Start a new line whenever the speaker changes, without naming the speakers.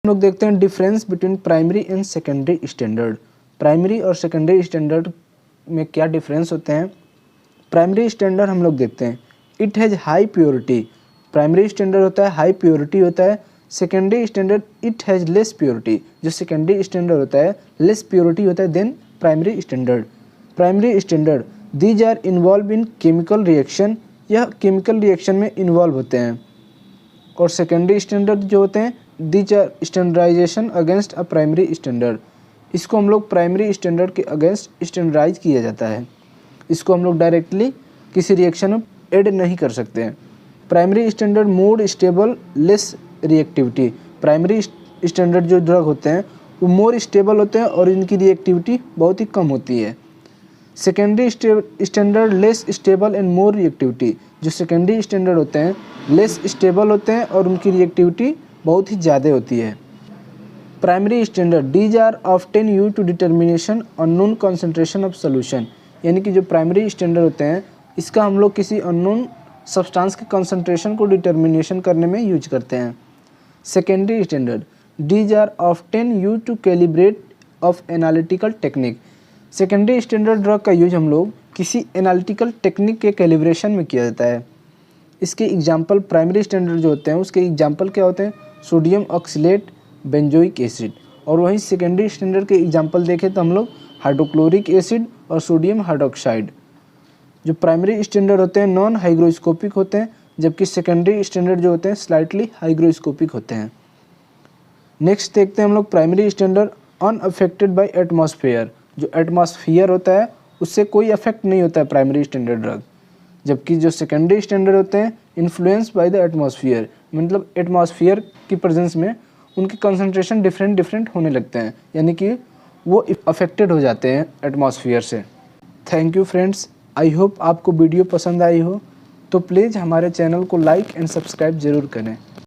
हम लोग देखते हैं difference between primary and secondary standard. Primary और सेकेंडरी स्टैंडर्ड में क्या डिफरेंस होते हैं। प्राइमरी स्टैंडर्ड हम लोग देखते हैं it has high purity. Primary standard होता है हाई प्योरिटी होता है। Secondary standard it has less purity. जो सेकेंडरी स्टैंडर्ड होता है लेस प्योरिटी होता है then primary standard. Primary standard these are involve in chemical reaction, यह केमिकल रिएक्शन में इन्वॉल्व होते हैं। और सेकेंडरी स्टैंडर्ड जो होते हैं these are standardisation against a primary standard. इसको हम लोग प्राइमरी स्टैंडर्ड के अगेंस्ट स्टैंडर्डाइज किया जाता है। इसको हम लोग डायरेक्टली किसी रिएक्शन में ऐड नहीं कर सकते हैं। Primary standard more stable less reactivity. Primary standard जो ड्रग होते हैं वो मोर स्टेबल होते हैं और इनकी रिएक्टिविटी बहुत ही कम होती है। Secondary standard less stable and more reactivity. जो सेकेंडरी स्टैंडर्ड होते हैं लेस स्टेबल होते हैं और उनकी रिएक्टिविटी बहुत ही ज़्यादा होती है। Primary standard these are often used to determination unknown concentration of solution. यानी कि जो प्राइमरी स्टैंडर्ड होते हैं इसका हम लोग किसी अननोन सब्सटेंस के कंसंट्रेशन को डिटर्मिनेशन करने में यूज करते हैं। Secondary standard these are often used to calibrate of analytical technique. Secondary standard drug का यूज हम लोग किसी एनालिटिकल टेक्निक के कैलिब्रेशन में किया जाता है। इसके एग्जाम्पल प्राइमरी स्टैंडर्ड जो होते हैं उसके एग्जाम्पल क्या होते हैं, सोडियम ऑक्सीलेट, बेंजोइक एसिड। और वहीं सेकेंडरी स्टैंडर्ड के एग्जाम्पल देखें तो हम लोग हाइड्रोक्लोरिक एसिड और सोडियम हाइड्रोक्साइड। जो प्राइमरी स्टैंडर्ड होते हैं नॉन हाइग्रोस्कोपिक होते हैं, जबकि सेकेंडरी स्टैंडर्ड जो होते हैं स्लाइटली हाइग्रोस्कोपिक होते हैं। नेक्स्ट देखते हैं हम लोग primary standard unaffected bye atmosphere. जो एटमॉस्फेयर होता है उससे कोई अफेक्ट नहीं होता है प्राइमरी स्टैंडर्ड ड्रग, जबकि जो सेकेंडरी स्टैंडर्ड होते हैं इन्फ्लुएंस बाय द एटमॉस्फेयर। मतलब एटमॉस्फेयर की प्रेजेंस में उनके कंसंट्रेशन डिफरेंट होने लगते हैं, यानी कि वो अफेक्टेड हो जाते हैं एटमॉस्फेयर से। Thank you friends, I hope आपको वीडियो पसंद आई हो, तो प्लीज़ हमारे चैनल को लाइक एंड सब्सक्राइब ज़रूर करें।